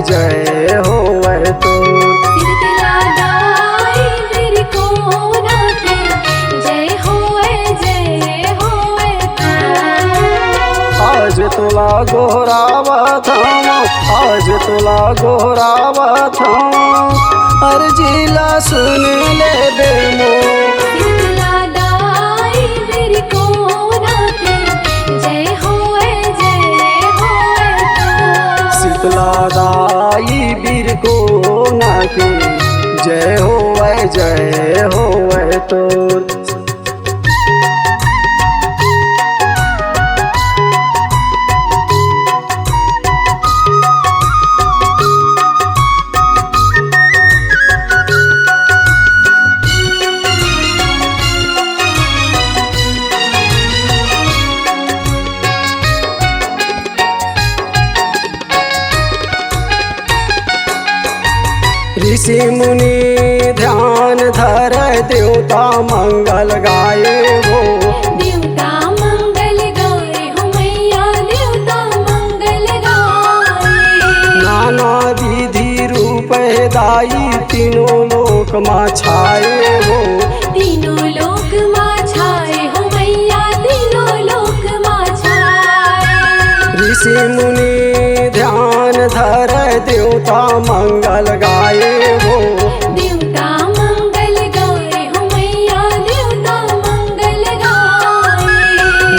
जय होवे तो। शीतला दाई मेरी कोना के जय होवे तो। आज तुला गोहरावत हूँ, आज तुला गोहरावत हूँ, अर्जीला सुन ले बे मोर। शीतला दाई मेरी कोना के जय होवे तो। शीतला दाई बीर को ना के जय होवे तो। ऋषि मुनि ध्यान धर देवता मंगल गाए हो। देवता मंगल गाए हो मैया, देवता मंगल गाए। नाना विधि रूप है दाई तीनों लोक माँ छाए हो। तीनों लोक माँ छाए हो मैया, तीनों लोक माँ छाए। ऋषि मुनि ध्यान धर देवता मंगल गाए हो। देवता मंगल गाए हो मैया, देवता मंगल गाए।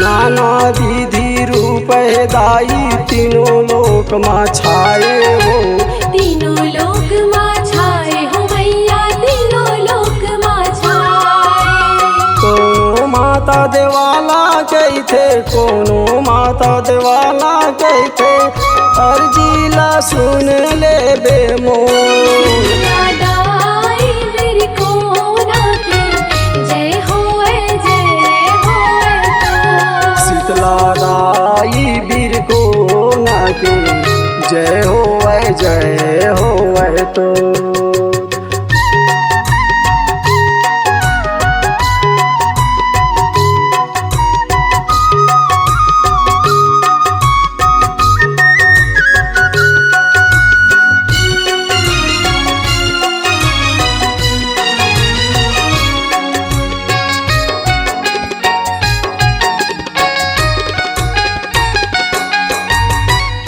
नाना विधि रूप है दाई तीनों लोक माँ छाए हो। तीनों लोक माँ छाए हो मैया, तीनों लोक माँ छाए। कोनो माता देवाला कहते, कोनो माता देवाला कहते, अर्जीला सुन ले बे मोर। शीतला दाई मेरी कोना के जय होवे तो। शीतला दाई बीर को ना के जय होवे तो।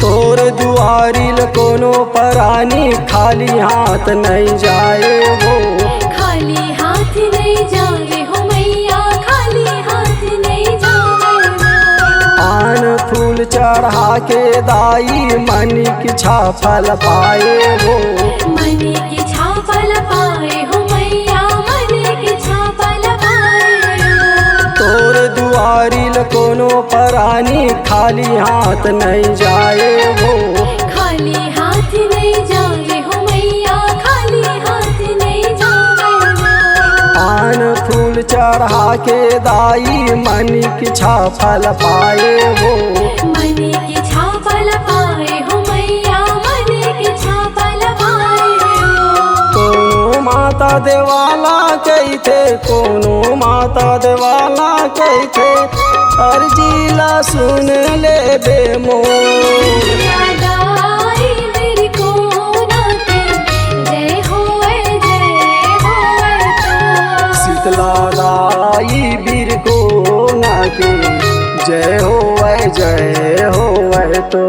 तोर दुआरिल कोनो परानी खाली हाथ नहीं जाए हो। खाली हाथ नहीं जावे हो मैया, खाली हाथ नहीं जावे हो। आन फूल चढ़ा के दाई मन की छाफल पाए हो। मन की छापल पाए हो मैया, मन की छापल पाए हो। तोर दुआरिल कोनो परानी खाली हाथ नहीं जाए हो। खाली हाथ नहीं जावे हो मैया, खाली हाथ नहीं जावे हो। आन फूल चढ़ा के दाई मन की छाफल पाए हो। मन की छापल पाए हो मैया, मन की छापल पाए हो। कोनो माता देवाला कहते, कोनो माता देवाला कहते, अर्जीला सुन ले बे मोर। शीतला दाई मेरी कोना के जय होवे तो। शीतला दाई बीर को ना के जय होवे तो।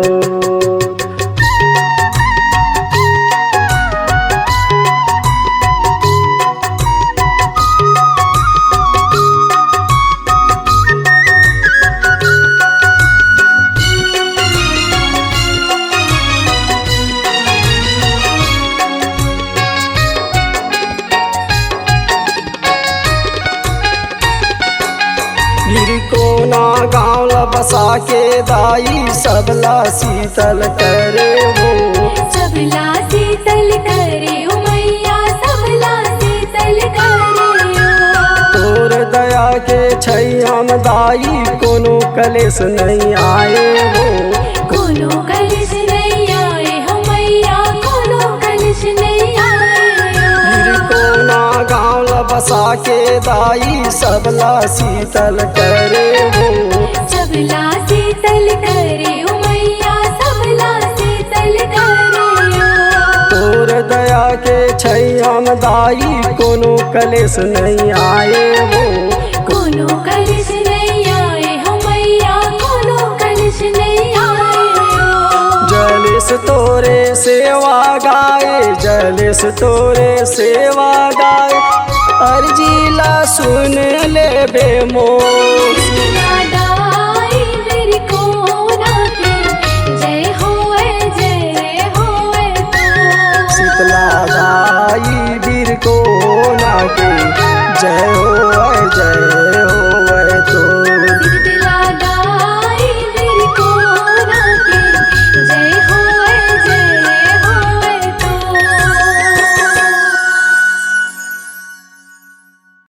गिर कोना गाँव बसा के दाई सबला शीतल करे हो। सबला शीतल करे हो मैया, सबला शीतल करे हो। तोर दया के छैयाम दाई कोनो कलेश नहीं आए हो। कोनो कलिश नहीं आए हो मैया, कोनो कलिश नहीं आए हो। गिर कोना गाँव बसा के दाई सबला शीतल करे हो। सबला शीतल करे हो मैया, सबला शीतल करे हो। कलेश नहीं आए हो। कोनो कलिश नहीं आए हो मैया, कोनो कलिश नहीं आए हो। जलेस तोरे सेवा गाए, जलेस तोरे सेवा गाए, अर्जीला सुन ले बे मोर। दाई मेरी कोना के जय होए तो। शीतला दाई वीर को ना के जय हो